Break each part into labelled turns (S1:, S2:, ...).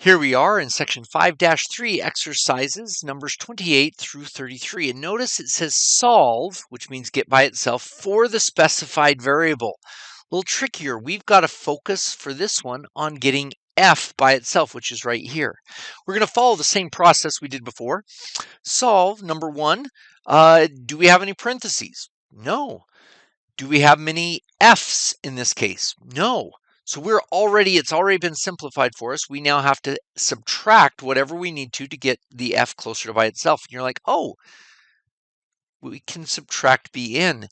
S1: Here we are in section 5-3, exercises numbers 28 through 33. And notice it says solve, which means get by itself, for the specified variable. A little trickier. We've got to focus for this one on getting f by itself, which is right here. We're going to follow the same process we did before. Solve, number one. Do we have any parentheses? No. Do we have many f's in this case? No. So it's already been simplified for us. We now have to subtract whatever we need to get the f closer to by itself. And you're like, oh, we can subtract bn.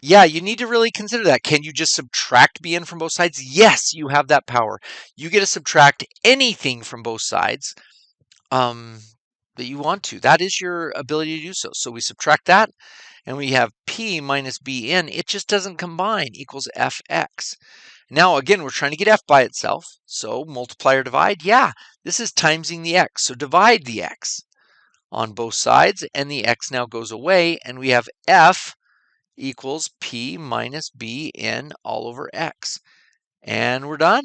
S1: Yeah, you need to really consider that. Can you just subtract bn from both sides? Yes, you have that power. You get to subtract anything from both sides that you want to. That is your ability to do so. So we subtract that, and we have p minus bn. It just doesn't combine, equals fx. Now, again, we're trying to get f by itself. So multiply or divide. Yeah, this is timesing the x. So divide the x on both sides, and the x now goes away, and we have f equals p minus bn all over x. And we're done.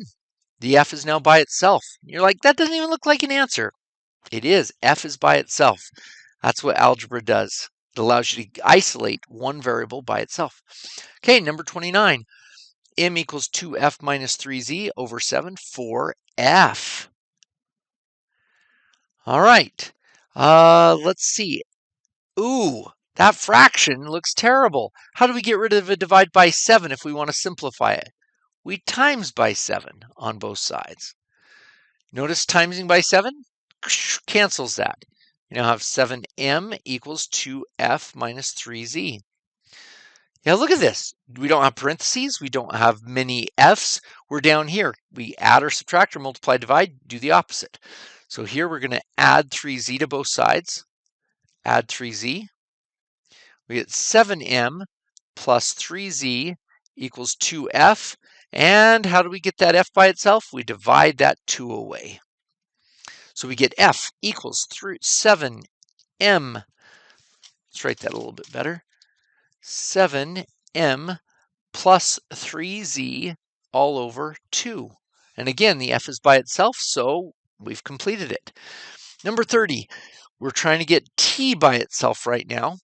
S1: The f is now by itself. You're like, that doesn't even look like an answer. It is. F is by itself. That's what algebra does. It allows you to isolate one variable by itself. Okay, number 29. M equals 2f minus 3z over 7 for f. All right. Let's see. Ooh, that fraction looks terrible. How do we get rid of a divide by 7 if we want to simplify it? We times by 7 on both sides. Notice timesing by 7 cancels that. You now have 7m equals 2f minus 3z. Yeah, look at this. We don't have parentheses. We don't have many f's. We're down here. We add or subtract or multiply, divide, do the opposite. So here we're going to add 3z to both sides. Add 3z. We get 7m plus 3z equals 2f. And how do we get that f by itself? We divide that 2 away. So we get f equals 7m. Let's write that a little bit better. 7m plus 3z all over 2. And again, the f is by itself, so we've completed it. Number 30, we're trying to get t by itself right now.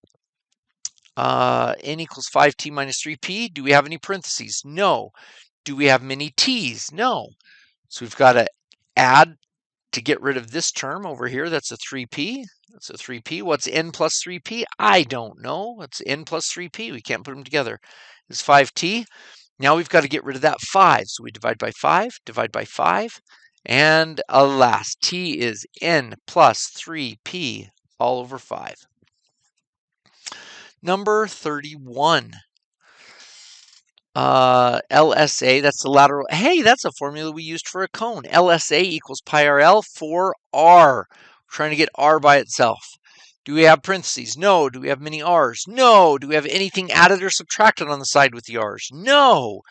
S1: N equals 5t minus 3p. Do we have any parentheses? No. Do we have many t's? No. So we've got to add to get rid of this term over here. That's a 3p. That's a 3p. What's n plus 3p? I don't know. It's n plus 3p. We can't put them together. It's 5t. Now we've got to get rid of that 5. So we divide by 5, and alas, t is n plus 3p all over 5. Number 31. LSA, that's the lateral. Hey, that's a formula we used for a cone. LSA equals pi RL for R. We're trying to get R by itself. Do we have parentheses? No. Do we have many R's? No. Do we have anything added or subtracted on the side with the R's? No.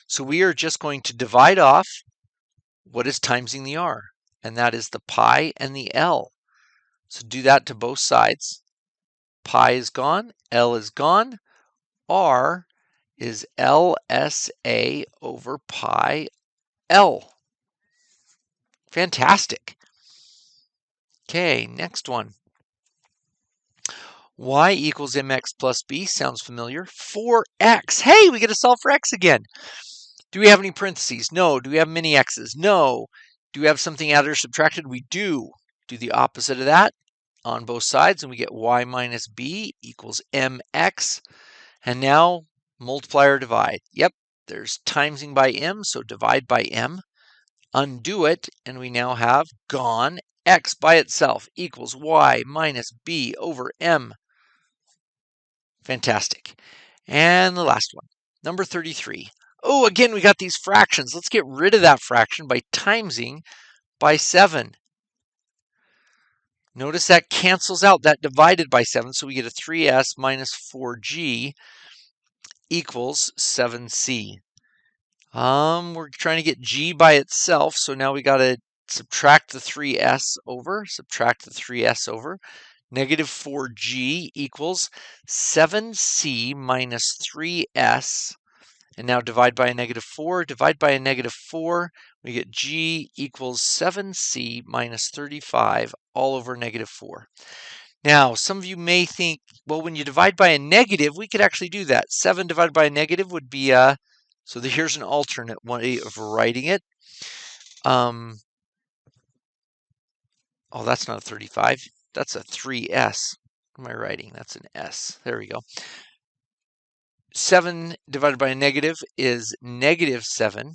S1: So we are just going to divide off what is timesing the R, and that is the pi and the L. So do that to both sides. Pi is gone, L is gone, R is LSA over pi L. Fantastic. Okay, next one. Y equals mx plus b, sounds familiar. For x, hey, we get to solve for x again. Do we have any parentheses? No. Do we have many x's? No. Do we have something added or subtracted? We do. Do the opposite of that on both sides, and we get y minus b equals mx. And now multiply or divide. Yep, there's timesing by m, so divide by m. Undo it, and we now have gone. X by itself equals y minus b over m. Fantastic. And the last one, number 33. Oh, again, we got these fractions. Let's get rid of that fraction by timesing by 7. Notice that cancels out that divided by 7, so we get a 3s minus 4g equals 7c. We're trying to get g by itself, so now we got to subtract the 3s over, Negative 4g equals 7c minus 3s. And now divide by a negative 4, divide by a negative 4. We get G equals 7C minus 35 all over negative 4. Now, some of you may think, well, when you divide by a negative, we could actually do that. 7 divided by a negative would be, so here's an alternate way of writing it. Oh, that's not a 35. That's a 3S. What am I writing? That's an S. There we go. 7 divided by a negative is negative 7.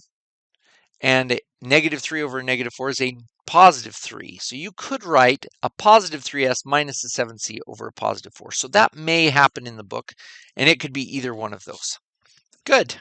S1: And negative 3 over negative 4 is a positive 3. So you could write a positive 3s minus a 7c over a positive 4. So that may happen in the book, and it could be either one of those. Good.